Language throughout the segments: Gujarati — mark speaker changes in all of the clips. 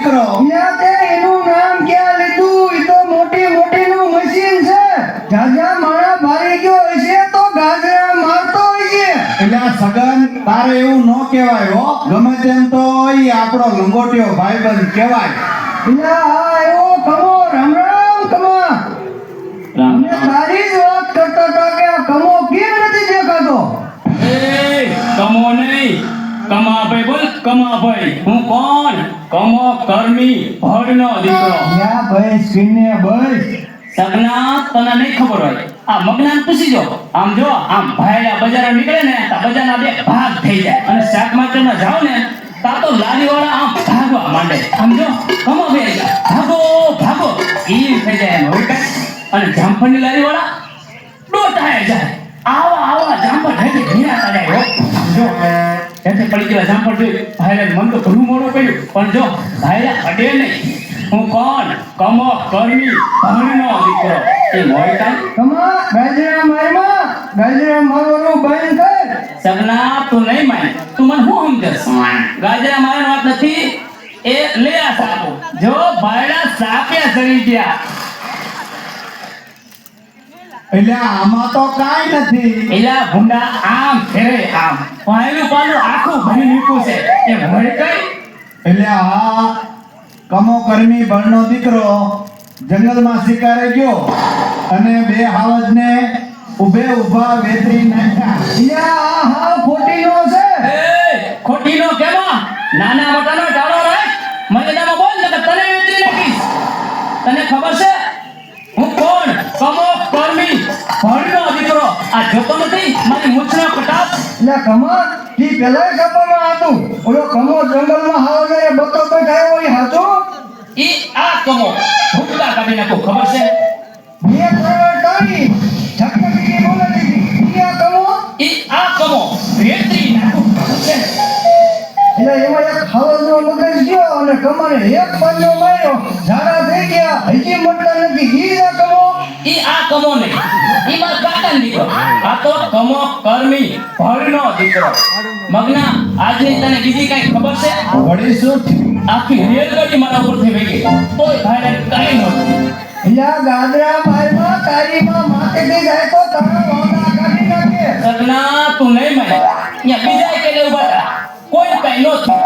Speaker 1: દીકરો.
Speaker 2: તે એનું નામ ક્યાં લીધું? ઈ તો મોટી મોટીનું મશીન છે. જાજા મારા ભારી ગયો હશે તો ગાજરા મારતો હશે.
Speaker 1: એટલે આ સગન તારે એવું ન કહેવાય હો. ગમે તેમ તો ઈ આપણો લંગોટિયો ભાઈબંધ કહેવાય.
Speaker 2: એટલે આ આવ્યો કમો. રામ રામ કમા. અમે તારી જ વાત કરતા હતા કે આ કમો કેમ નથી દેખાતો?
Speaker 3: એ કમો નહીં, કમાભાઈ બોલ, કમાભાઈ. હું કોણ? કમો કર્મી ભડનો દીકરો.
Speaker 2: યા ભાઈ સ્કીને બસ.
Speaker 3: સગના તને નહીં ખબર હોય, આ મગનાને પૂછી જો. આમ જો, આમ ભાયડા બજારે નીકળે ને તો બજારના બે ભાગ થઈ જાય, અને શાક માર્કેટમાં જાવ ને તા તો લારીવાળા આમ ભાગવા માંડે. આમ જો, કમાભાઈ ભાગો ભાગો ઈ થઈ જાય એમ. હોય કાંઈ? અને જામફળની લારીવાળા ડોટાય જાય. આવા આવા જામફળ હેઠે ઘેરાતા જાય હો. જો હેઠે પડી ગયેલા જામફળ જોઈ ભાઈલાને મન તો ઘણું મોડું પડ્યું, પણ જો ભાઈલા અડે નહીં. હું કોણ? કમો કર્મી ભણનો દીકરો. એ મોય કાંઈ?
Speaker 2: કમા ગાજરા મારમાં. ગાજરા મારવાનું બંધ કર.
Speaker 3: સગના તું નહીં માન, તું મને શું સમજસ? ગાજરા મારવાની વાત નથી. એ લે આ સાપો. જો ભાઈલા સાપે સરી ગયા.
Speaker 1: એટલે આમાં તો કાંઈ નથી.
Speaker 3: એલા ભૂંડા આમ ફેરે આમ પાયલું પાલું આખું ભરી નીકળું છે. એ મોય કાંઈ?
Speaker 1: એટલે આ કમો કર્મી ભણનો દીકરો જંગલમાં શિકારે ગયો અને બે હાવજને ઊભે ઊભા વેતરી નાખ્યા.
Speaker 2: યા આ હાવ ખોટીનો છે.
Speaker 3: એ ખોટીનો કેમાં? નાના મોટાનો ટાળો રાખ. મર્યાદામાં બોલ નકર તને વેચી નાખીશ. તને ખબર છે હું કોણ? કમો કર્મી ભણનો દીકરો. આ જોતો નથી મારી મૂછનો કટાપ?
Speaker 2: એટલે કમા ઈ પેલા ખબરમાં હતું. ઓલો કમો જંગલમાં હાવ જયારે બતો બેઠાયો ઈ હાચો?
Speaker 3: ઈ આ કમો ભૂંડા કાઢી નાખો. ખબર છે?
Speaker 2: બે કરોડ તારી ઝકમકી બોલે દીધી. ઈ આ કમો?
Speaker 3: ઈ આ કમો વેચી નાખો. ખબર છે?
Speaker 2: એટલે એમાં એક ખાવાનો મગજ ગયો અને કમાને એક પંજો માર્યો. ઝાડા થઈ ગયા. હજી મટતા નથી. ઈ આ કમો?
Speaker 3: ઈ આ કમો નહીં, ઈ મારા કાકાનો દીકરો. આ તો કમો કર્મી ભણનો દીકરો. મગના આજની તને બીજી કઈ ખબર છે?
Speaker 1: વળી શું થયું?
Speaker 3: આખી રેલગાડી મારા ઉપરથી વહી ગઈ, તોય ભાઈને કાંઈ નહોતું.
Speaker 2: યા ગાદરા મારમાં તારીમાં માથેથી જાય તો તારા વાંદા કાઢી નાખે.
Speaker 3: સગના તું નહીં માને. અહીંયા બીજા કે ઉભા હતા, કોઈ કાંઈ નહોતું.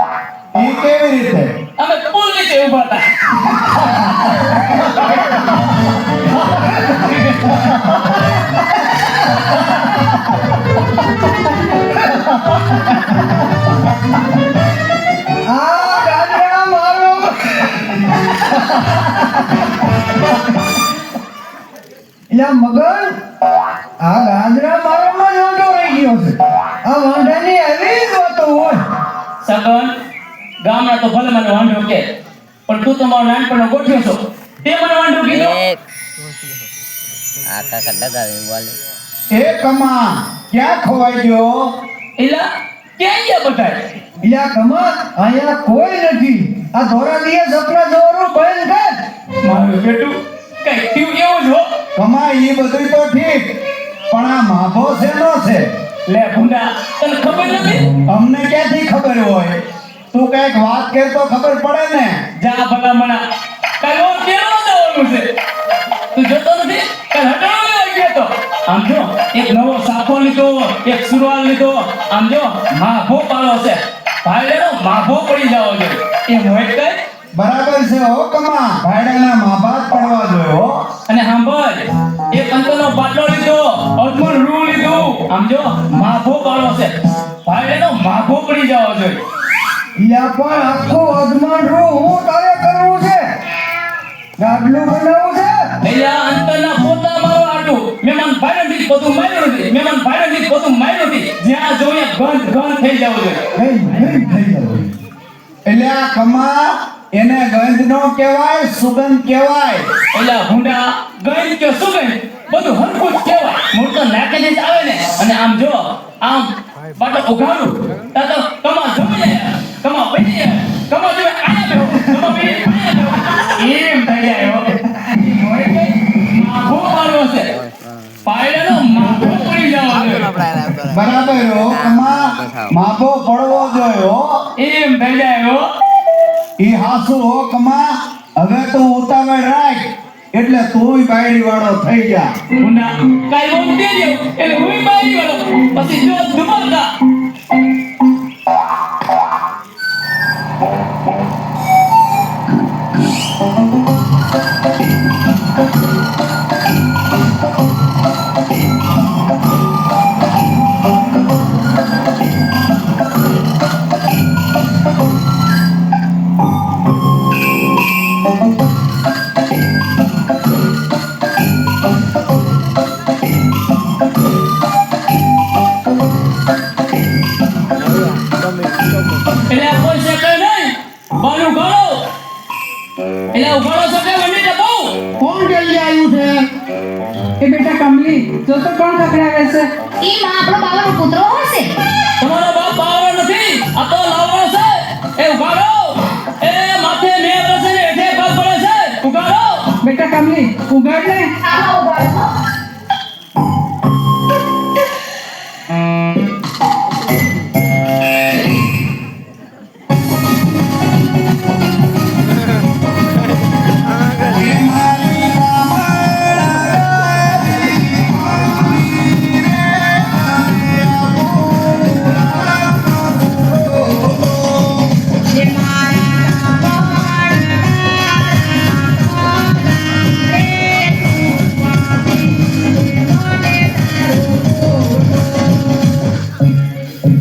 Speaker 1: એ કેવી રીતે?
Speaker 3: અમે પુલ નીચે ઉભા હતા.
Speaker 2: આ ગાદરા મારો. યા મગન આ ગાદરા મારોમાં જ વાંઢો રહી ગયો છે. આ વાંઢાની આવી જ વાતો હોય.
Speaker 3: સગન ગામના તો ભલે મને વાંઢો કે, પણ તું તો મારો નાનપણનો ગોઠ્યો છો. તે મને વાંઢો કીધો.
Speaker 4: આ કાકા ડગાવે બોલે.
Speaker 1: એ કમા ક્યાં ખોવાઈ ગયો?
Speaker 3: એલા ક્યાં ગયા બધાય?
Speaker 2: યા કમા અહીંયા કોઈ નથી. આ ધોરા દિયે સપના જોવાનું બંધ કર.
Speaker 3: મારું બેટું કઈ થયું એવું જ હો.
Speaker 1: કમા એ બધું તો ઠીક, પણ આ માભો શેનો છે?
Speaker 3: લે ભૂંડા તને ખબર નથી?
Speaker 1: અમને ક્યાંથી ખબર હોય? તું કઈક વાત કર તો ખબર પડે ને.
Speaker 3: જા ભલામણા કાલ હું કેવો જવાનું છે? તું જોતો નથી? કાલ હટાવો લેવા ગયો તો. આમ જો એક નવો સાફો લીધો, એક સુરવાલ લીધો. આમ જો માભો પાડો છે. ભાઈડેનો માભો પડી જાવ જોઈએ. એ મોય કઈ?
Speaker 1: બરાબર છે હો કમા, ભાઈડાના માભાત પડવા જોઈએ હો.
Speaker 3: અને સાંભળ, એક અંતરનો બાટલો લીધો, અજમણ રૂ લીધું. આમ જો માભો પાડો છે. ભાઈડેનો માભો પડી જાવ જોઈએ.
Speaker 2: યા પણ આખું અજમાન રૂ હું તારે કરવું છે. ગાડલું બનાવવું છે.
Speaker 3: એલા અંતરના પોતા મારો આટું. મહેમાન ભાઈનો દીક બધું માર્યું નથી. મહેમાન ભાઈનો દીક બધું માર્યું નથી. જ્યાં જોઈએ ગંધ થઈ જવું જોઈએ.
Speaker 2: થઈ જાવ.
Speaker 1: એટલે આ કમા એને ગંધ નો કહેવાય, સુગંધ કહેવાય.
Speaker 3: એલા ભૂંડા ગઈ કે શું ગઈ બધું હરખું જ કહેવાય. મૂળ તો નાકેથી જ આવે ને. અને આમ જો આમ બાટો ઉઘાડું તા તો કમા જમી જાય, કમા પડી જાય, કમા જમે આયા બેહો, કમા પડી આયા બેહો. એમ થઈ જાય હો. મોય કે માભો પાડવો છે. પાયડાનો માભો પડી જવો જોઈએ.
Speaker 1: બરાબર હો કમા, માભો પડવો જોઈએ હો.
Speaker 3: એમ થઈ જાય હો.
Speaker 1: ઈ હાસુ પાછો હો કમા હવે તો ઉતાવળ રાખ એટલે તુંય બાયડી વાળો થઈ જા
Speaker 3: મુન્ના કાઈ બોલ દે દે એટલે હું બાઈ વાળો પછી જો ધુમાડા એટલે કોઈ શકે નહીં બાનું ગાળો એટલે ઉઘાડો શકે વંડી તો બહુ
Speaker 2: કોણ જલ્દી આવ્યું છે
Speaker 4: એ બેટા કમલી જો તો કોણ ખખડાવે છે
Speaker 5: ઈ માં આપણો બાવાનો પુત્રો હશે.
Speaker 3: તમારો બાપ બાવળો નથી આ તો લાવણો છે એ ઉઘાડો એ માથે મે બસે ને હેઠે પગ પડે છે ઉઘાડો
Speaker 4: બેટા કમલી ઉગાડ ને
Speaker 5: આવો ઉગાડો.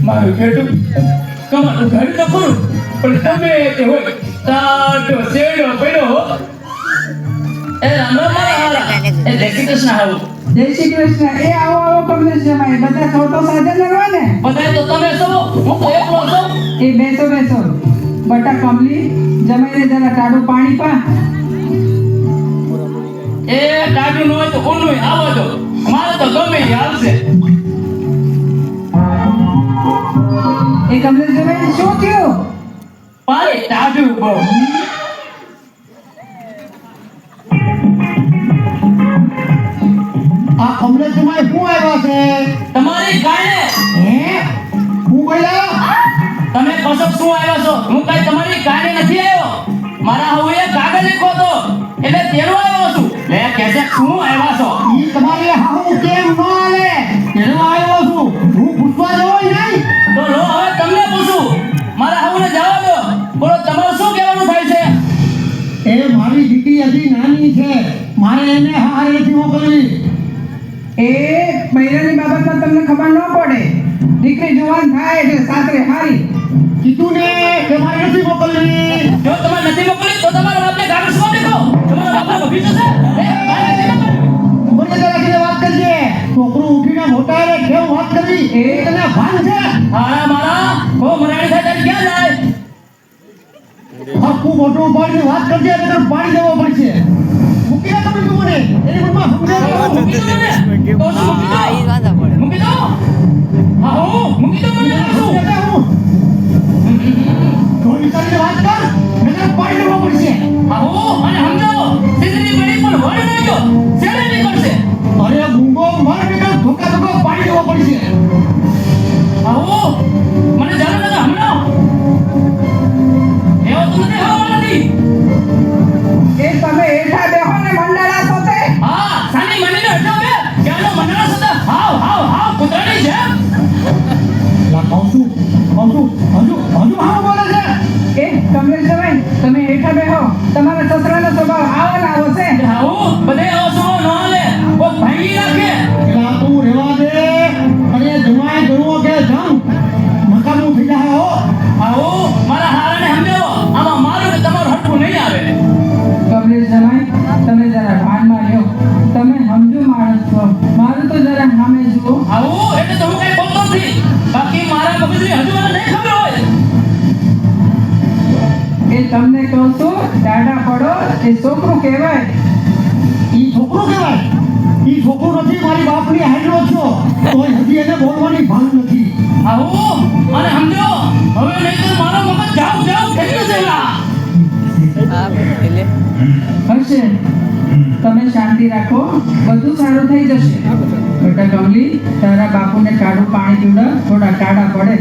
Speaker 3: મારું બેટું કમાનું ઘર તો ખરું પણ તમે તે હોય તાટો શેડો પડ્યો હો એ રામ રામ મારા હારા એ જય શ્રી કૃષ્ણ આવો
Speaker 4: જય શ્રી કૃષ્ણ એ આવો આવો કમલેશ જમાઈ બધા છો તો સાજન રહો ને
Speaker 3: બધાય તો તમે છો હું તો એકલો છું
Speaker 4: એ બેસો બેસો બટા કમલી જમાઈને જરા ટાડું પાણી પા
Speaker 3: એ ટાટું ન હોય તો ઊંડું આવો તો મારે તો ગમે ઈ આવશે
Speaker 4: એ કમલેશ જમાઈ શું થયું
Speaker 3: પાણી ટાટું બહુ
Speaker 2: આ કમલેશમાં શું આવ્યા છે
Speaker 3: તમારી ગાયને
Speaker 2: હે હું બોલ્યા
Speaker 3: તમે કશો શું આવ્યા છો હું કઈ તમારી ગાયને નથી આવ્યો મારા હવે કાગળ લખો તો એટલે તેનો આવ્યો છું લે કે છે શું આવ્યા છો
Speaker 2: ઈ તમારી હાહુ કેમ ન આલે એનો આવ્યો છું હું પૂછવા જવો નહીં
Speaker 3: તો લો હવે તમને પૂછું મારા હાઉને જવા દો બોલો તમારું શું કહેવાનું થાય છે
Speaker 2: એ મારી દીકરી હજી નાની છે મારે એને હારેથી મોકલવી
Speaker 4: એ બૈરાની બાબતમાં તમને ખબર ન પડે દીકરી જુવાન થાય એટલે સાસરે હારી
Speaker 2: કીધું ને કે મારે નથી મોકલવી
Speaker 3: જો તમારે નથી મોકલી તો તમારા બાપને કાગળ શું દેખો તમારા બાપનો ભભીજો છે કાંઈ નથી મોકલી.
Speaker 2: મર્યાદા રાખીને વાત કરજે છોકરું ઉઠીને મોટા રે કેવું વાત કરવી એ તને ભાન છે
Speaker 3: હારા મારા કો મરાણી થાય ત્યારે ક્યાં જાય
Speaker 2: આખું મોટું પાડીને વાત કરજે એટલે તને પાડી દેવો પડશે મૂકી દે તમે તું મને એની મનમાં સમજાવો
Speaker 3: મૂકી દો મને તો શું મૂકી દો હા હું મૂકી દો મને શું
Speaker 2: થોડી કરીને વાત કર નકર પાડી દેવો પડશે
Speaker 3: આવો અને સમજો સિદ્ધની બડી પણ વળી નહીં ગયો શેરે નીકળશે
Speaker 2: અરે મૂંગો મર નીકળ ધોકા ધોકા પાડી દેવો પડશે
Speaker 3: આવો મને જરૂર નથી હમણાં એવો તો નથી હવા નથી
Speaker 4: એ તમે હેઠા બેહો ને મંડાળા સોતે
Speaker 3: હા સાની મને હટો બે ક્યાંનો મનડા સદા હાવ હાવ હાવ કૂતરાની જેમ
Speaker 2: લા કહું છું હજુ હા બોલે છે
Speaker 4: એ કમલેશ જમાઈ તમે હેઠા બેહો તમારા સસરાનો સ્વભાવ આવો ને આવો છે
Speaker 3: આવો બધે આવો ન હાલે ઓ ભાંગી નાખે
Speaker 2: એલા તું રેવા દે અરે જમાય ગણવો કે જમ મકાનું થઈ જાય હો
Speaker 3: આવો મારા હારાને સમજાવો આમાં મારું ને તમારું હટવું નહીં આવે
Speaker 4: કમલેશ જમાઈ તમે જરા ભાનમાં રહ્યો તમે સમજો માણસ છો મારું તો જરા સામે જુઓ
Speaker 3: આવો એટલે તો હું કઈ બોલતો નથી બાકી મારા મગજની હજુ મને નહીં ખબર હોય
Speaker 4: એ તમને કહું છું દાડા પડો એ છોકરું કહેવાય
Speaker 2: ઈ છોકરો કહેવાય ઈ છોકરો નથી મારી બાપની હાઈડ્રો છો તોય હજી એને બોલવાની ભાન નથી
Speaker 3: આવો અને સમજો હવે નહીં તો મારો મગજ જાવ જાવ થઈ જશે એલા.
Speaker 4: હશે તમે શાંતિ રાખો બધું સારું થઈ જશે બેટા કમલી તારા બાપુને કાળું પાણી પીવડાવ થોડા કાળા પડે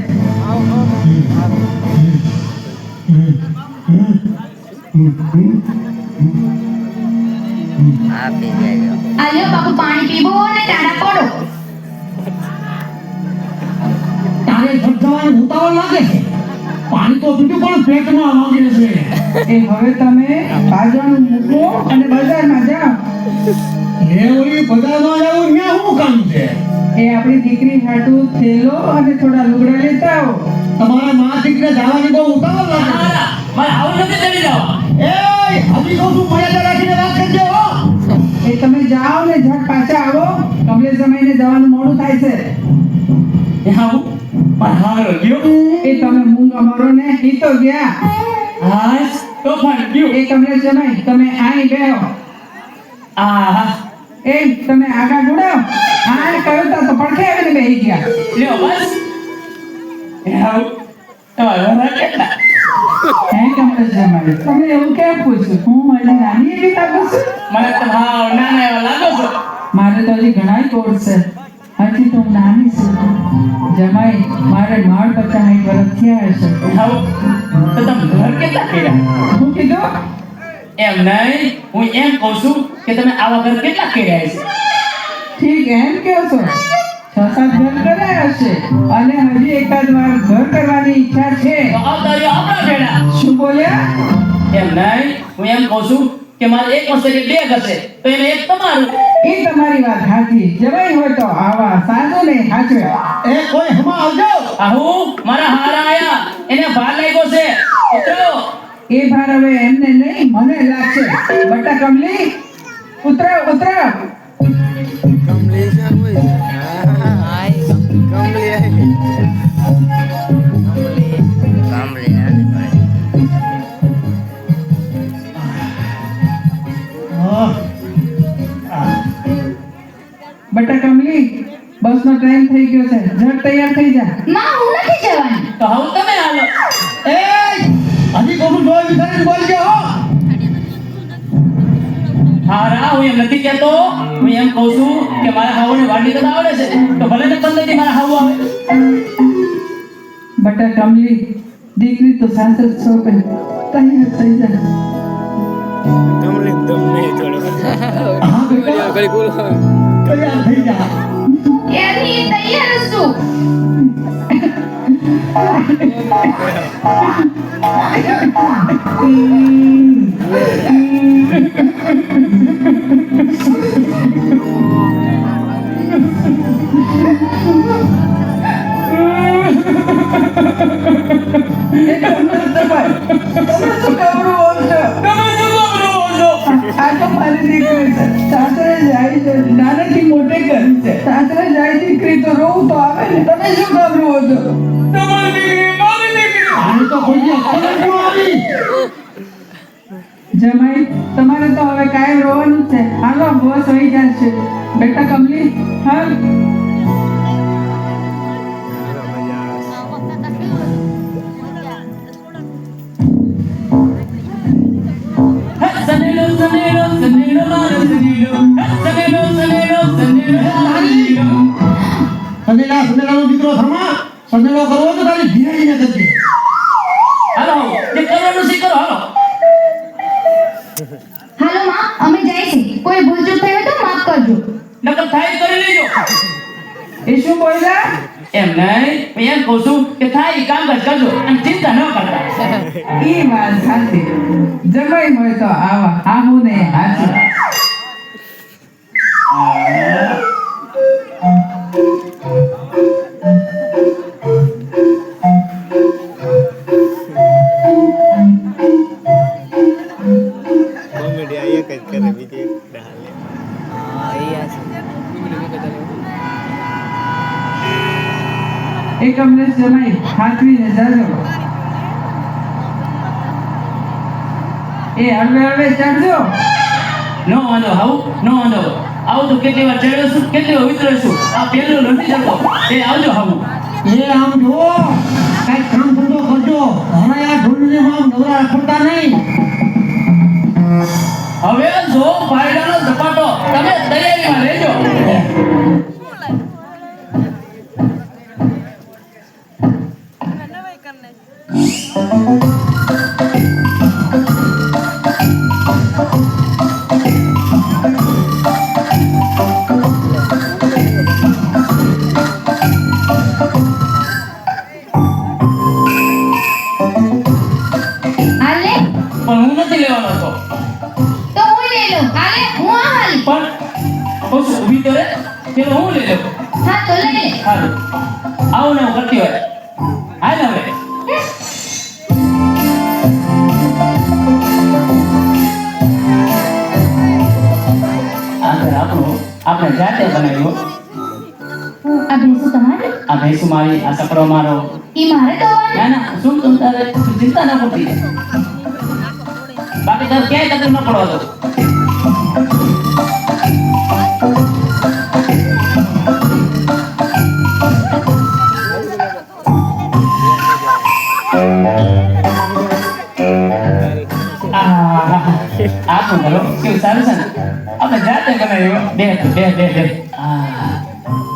Speaker 5: આલ્યો બાપુ પાણી પીવો અને ટાઢા પડો.
Speaker 2: તારે જવાનું ઉતાવળ લાગે છે. પાણી તો પીધું પણ પેટમાં વાગે છે. એ હવે તમે બાજરાનું મૂકો અને બજારમાં જાઓ. લે ઓલી બજારમાં જાવું ત્યાં શું કામ છે? એ આપણી દીકરી હાટુ થેલો અને થોડા લુગડા લેતા આવો. તમારા માં દીકરીને જવાની બહુ ઉતાવળ લાગે છે.
Speaker 3: મારે આવું નથી ચડી જવા.
Speaker 2: એ હજી તો શું મર્યાદા રાખીને વાત કરજો હો. એ તમે જાઓ ને ઝટ પાછા આવો. કમલે સમયને જવાનું મોડું થાય છે.
Speaker 3: એ આવું પણ હારો ગયો.
Speaker 2: એ તમે મૂંગા મારો ને ઈ તો ગયા.
Speaker 3: હાશ તો પણ ગયો.
Speaker 2: એ કમલે સમય તમે આઈ બેહો.
Speaker 3: આહા
Speaker 2: એ તમે આગા ગુડાવ. આ કહ્યું તા તો પડખે આવીને બેહી ગયા.
Speaker 3: લ્યો બસ. એ આવું તમારા ઘરના કેટલા?
Speaker 2: હે કમલે સમય તમે એવું કેમ પૂછ્યું? હું મારી નાની એવી લાગુ છું?
Speaker 3: મને તો હાવ નાના એવા લાગો છો.
Speaker 2: મારે તો હજી ઘણા કોર્સ છે. હજી તો હું નાની છું. જમાઈ મારે માળ 50 વર્ષ થયા હશે.
Speaker 3: એ આવું તો તમે ઘર કેટલા કર્યા?
Speaker 2: હું કીધું?
Speaker 3: એમ નહીં, હું એમ કહું છું કે તમે આવા ઘર કેટલા કર્યા છે?
Speaker 2: ઠીક એમ કહો છો. 6-7 ઘર કર્યા હશે અને હજી એકાદ વાર ઘર કરવાની ઈચ્છા છે.
Speaker 3: તો આવતા રહ્યો આપણા ભેળા.
Speaker 2: શું બોલ્યા?
Speaker 3: એમ નહીં, હું એમ કહું છું કે મારે એક વર્ષે કે 2 ઘર છે તો એને એક તમારું.
Speaker 2: એ તમારી વાત સાચી. જવાઈ હોય તો આવા સાધુ ને સાચવે. એ કોઈ હમા આવજો.
Speaker 3: આહુ મારા હારા આયા એને ભાર લાગ્યો છે. ઉતરો.
Speaker 2: એ ભાર હવે એમને નહીં મને લાગશે. બટા કમલી ઉતરો ઉતરો. બટા કમલી બસનો ટાઈમ થઈ ગયો છે. ઝટ તૈયાર થઈ જા.
Speaker 5: માં હું નથી જવાની.
Speaker 3: તો હવે તમે હાલો.
Speaker 2: એ હજી કોનું જોઈ વિચારીને બોલજો હો.
Speaker 3: હારા હું એમ નથી કહેતો, હું એમ કહું છું કે મારા હાવને વાડી કરતા આવડે છે તો ભલે ને 15 થી મારા હાવ આવે.
Speaker 2: બટા કમલી દીકરી તો સાસર સોપે. તૈયાર થઈ જા. હા બેટા તૈયાર થઈ જા.
Speaker 5: ક્યારની તૈયાર જ છું.
Speaker 2: નાનાથી મોટે કરી છે. સાસરે જાય દીકરી તો રોવું તો આવે ને. તમે શું ગભરો છો? જમાઈ તમારે તો હવે કાયમ રોવાનું જ છે. હાલો બસ હોઈ જશે. બેટા કમલી હા
Speaker 3: સનેડો સનેડો સનેડો મારો સનેડો. સનેડો સનેડો સનેડો મારો સનેડો.
Speaker 2: સંદેલાનો દીકરો થમા. સંદેલો કરવો તો તારી ધીરેને કરજે.
Speaker 3: હાલો જે કરવાનું છે કરો હાલો.
Speaker 5: હાલો માં અમે જાય છે. કોઈ ભૂલચૂક થઈ હોય તો માફ કરજો.
Speaker 3: નકર થાય કરી લેજો.
Speaker 2: એ શું બોલ્યા?
Speaker 3: એમ નહીં, હું એમ કહું છું કે થાય એ કામકાજ કરજો અને ચિંતા ન કરતા.
Speaker 2: ઈ વાત સાચી. જમાઈ હોય તો આવા આહુ ને હાચું. એક અમને જમાઈ હાથવીને જાજો. એ હળવે હળવે ચડજો.
Speaker 3: નો વાંધો હાઉ નો વાંધો. આવું તો કેટલી વાર ચડ્યો છું કેટલી વાર ઉતર્યો છું. આ પેલું નથી ચડતો. એ આવજો હાઉ.
Speaker 2: એ આમ જો કઈ કામ ધંધો કરજો. હવે આ ઢોલને માં નવરા રખડતા નહીં.
Speaker 3: હવે જો ભાઈડાનો ઝપાટો તમે તૈયારીમાં રહેજો. પણ હું નથી લેવાનો હતો.
Speaker 5: તો હું લઈ લઉં હાલે હું આ હાલી
Speaker 3: પણ ઓછું ઊભી તો રે, પેલો હું લઈ લઉં.
Speaker 5: હા તો લઈ લે
Speaker 3: હારું. આવું ને એવું કરતી હોય. હાલ હવે. આ ઘર આપણું, આપણે જાતે બનાવ્યું.
Speaker 5: આ ભેંસું તમારે
Speaker 3: આ ભેંસું મારી, આ સકડો મારો.
Speaker 5: ઈ મારે તો
Speaker 3: ના ના, શું તું તારે તું ચિંતા ન કરતી. બાકી તારે ક્યાંય તકલીફ ન પડવા દો. આપણું ઘર કેવું સારું છે ને, આપણે જાતે બનાવ્યું. બે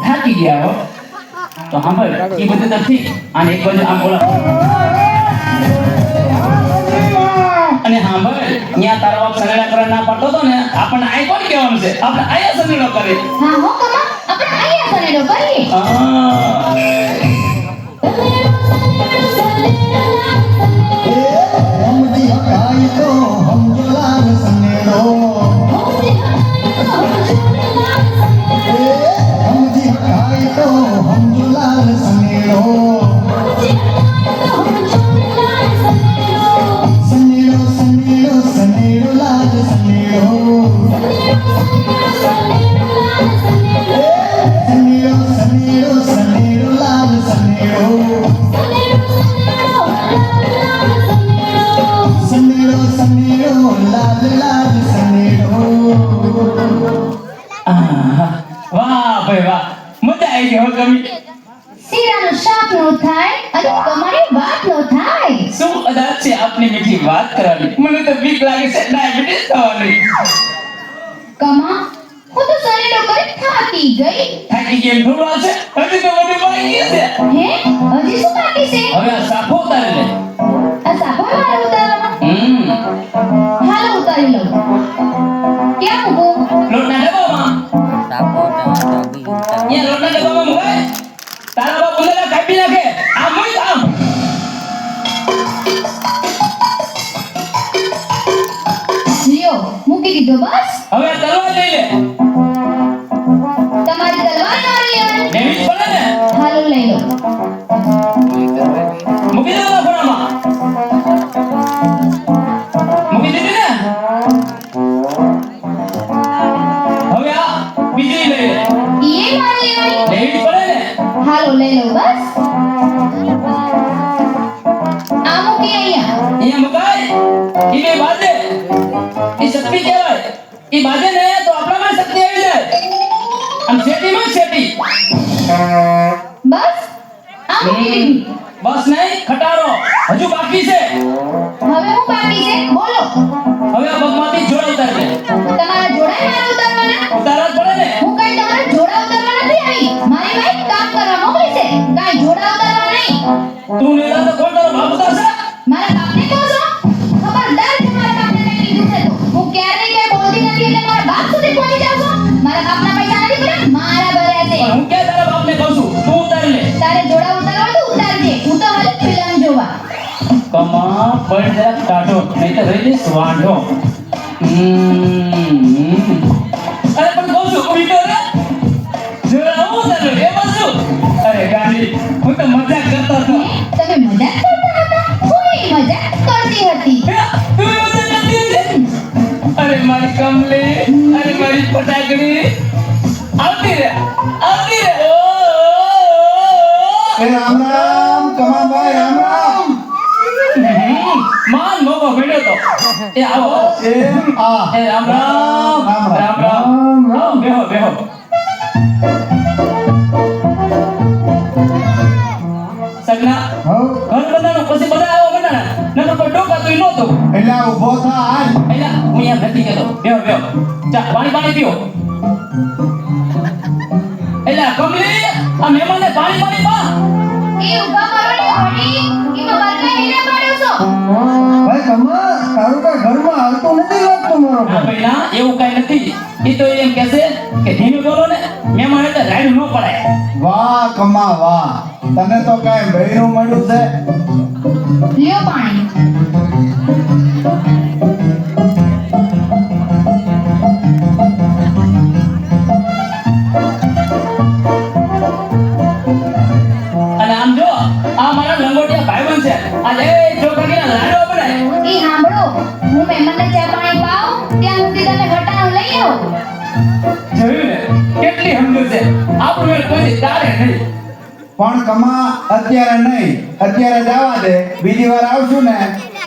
Speaker 3: થાકી ગયા હો તો સાંભળ, એ બધું તો ઠીક. અને એક બાજુ આમ બોલા અને સાંભળ, ત્યાં તારો બાપ સનેડા કરવા ના પડતો હતો ને, આપણને આય કોણ કહેવાનું છે? આપણે આયા સનેડો કરે.
Speaker 5: હા હો કમા આપણે અહીંયા સનેડો કરીએ
Speaker 1: हमदी हकाई तो हम जुलाल सनेड़ो हमदी हकाई तो हम जुलाल सनेड़ो सनेड़ो सनेड़ो सनेड़ो लाल सनेड़ो सनेड़ो सनेड़ो सनेड़ो लाल सनेड़ो सनेड़ो सनेड़ो लाल लाल सनेड़ो
Speaker 3: વાહ ભાઈ વાહ, મજા આવી ગઈ હો કમી.
Speaker 5: શીરાનું શાક નો થાય અને તમારી વાત નો થાય
Speaker 3: શું અદા છે આપની મીઠી વાત કરવાની. મને તો બીક લાગે છે ડાયાબિટીસ થવાની.
Speaker 5: કમા હું તો સનેડો કરી થાકી ગઈ
Speaker 3: થાકી ગઈ એમ થોડું આવશે? હજી તો મને બાકી છે.
Speaker 5: હે હજી શું બાકી છે
Speaker 3: હવે આ સાફો ઉતારી લે.
Speaker 5: આ સાબુ મારે ઉતારવાનો હાલો ઉતારી લઉં ક્યાં મૂકું
Speaker 3: લોટના ડબ્બામાં. અહીંયા લોટના ડબ્બામાં મુકાય. તારા બાપ ઉંદરડા કાપી નાખે. આમ મૂક આમ.
Speaker 5: લ્યો મૂકી દીધો બસ
Speaker 3: હવે આ તલવાર લઈ લે.
Speaker 5: તમારી તલવાર મારી લેવાની
Speaker 3: લેવી જ પડે ને.
Speaker 5: હાલો લઈ લો
Speaker 3: મૂકી દે ખૂણામાં. મૂકી દીધી ને. હવે આ બીજી લઈ લે.
Speaker 5: ઈ મારી લેવાની
Speaker 3: લેવી જ પડે ને.
Speaker 5: હાલો લઈ લો બસ આ મૂકી અહીંયા
Speaker 3: અહીંયા મુકાય. ઈ બે બાજે. ઈ શક્તિ કહેવાય. ઈ બાજે ને તો આપણામાં શક્તિ આવી જાય. આમ શેટીમાં શેટી.
Speaker 5: બસ આ મૂકી દીધી
Speaker 3: બસ નહીં, ખટારો હજુ બાકી છે.
Speaker 5: હવે હું બાકી છે બોલો
Speaker 3: હવે આ પગમાંથી જોડા ઉતારી લે.
Speaker 5: તમારા જોડા મારે ઉતારવાના
Speaker 3: ઉતારવા જ પડે ને.
Speaker 5: હું કઈ તમારા જોડા ઉતારવા નથી આવી મારી વાઈફ કામ કરવા મોકલી છે કાઈ જોડા ઉતારવા નહીં
Speaker 3: તું લેલા તો કોણ તારો બાપ ઉતારશે?
Speaker 5: મારા બાપને કહો છો ખબરદાર જો મારા બાપને કઈ કીધું છે તો હું ક્યારેય કઈ બોલતી નથી એટલે મારા બાપ સુધી પહોંચી જાવ છો મારા બાપના પૈસા નથી પડ્યા મારા ઘરે છે
Speaker 3: પણ હું ક્યાં તારા બાપને કહું છું? તું ઉતારી લે.
Speaker 5: તારે જોડા ઉતારવા તો ઉતારજે હું તો હાલ ફિલ્મ જોવા
Speaker 3: કમા પણ જરાક કાઢો, નહીં તો રહી જઈશ વાંઢો. અરે પણ કહું છું ઊભી તો રહે. જોડા હું ઉતાર્યો એમાં શું? અરે ગાંડી, હું તો મજાક કરતો હતો.
Speaker 5: તમે મજાક કરતા હતા હું મજાક કરતી હતી
Speaker 3: હે, તું એ મજાક કરતી હતી? અરે મારી કમલી, અરે મારી ફટાકડી. આવતી રે, આવતી રે. ઓ, ઓ, ઓ, ઓ.
Speaker 1: રામ રામ કમાભાઈ રામ રામ
Speaker 3: માન મોકો ભેડ્યો તો. એ આવો આવો.
Speaker 1: એમ આ
Speaker 3: એ રામ રામ
Speaker 1: રામ
Speaker 3: રામ રામ. આવો, બેહો બેહો. સગના
Speaker 1: હો
Speaker 3: ઘર બનાવો પછી બધા આવો બનાના. નકર કોઈ ડોકાતું ય નહોતું.
Speaker 1: એટલે આ ઊભો થા આજ
Speaker 3: એટલે હું એમ નથી કહેતો. બેહો બેહો. ચા પાણી પીઓ. એટલે કમલી, આ મહેમાનને પાણી પા.
Speaker 5: એ ઊભા કરો ને હોડી એમાં બરકા હીરા પાડો છો
Speaker 2: ભાઈ કમા તારું કઈ ઘરમાં હાલતું નથી લાગતું મારો
Speaker 3: ના ભાઈ ના, એવું કાંઈ નથી. ઈ તો એમ કહેશે કે ધીમે બોલો ને, મહેમાન એટલે રાયડું ન પડાય.
Speaker 1: વાહ કમા વાહ તને તો કાંઈ બૈરું મળ્યું છે
Speaker 5: લ્યો પાણી
Speaker 3: આ મારા લંગોટિયા ભાઈબંધ છે. આજે ચોખાગીના લાડવા બનાય.
Speaker 5: ઈ સાંભળો, હું મહેમાનને ચા પાણી પાઉં ત્યાં સુધી તમે ઘટાણું લઈ આવો.
Speaker 3: જોયું ને કેટલી સમજુ છે. આપણું મેળ કોઈ તારે નહીં.
Speaker 1: પણ કમા અત્યારે નહીં, અત્યારે જવા દે, બીજી વાર આવશું ને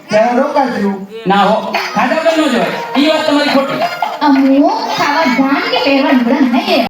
Speaker 1: ત્યારે રોકાશું.
Speaker 3: ના હો, ખાધા વગર ન જવાય. ઈ વાત તમારી ખોટી.
Speaker 5: અમુક ખાવા ધાન કે પહેરવા લુગડા નહીં.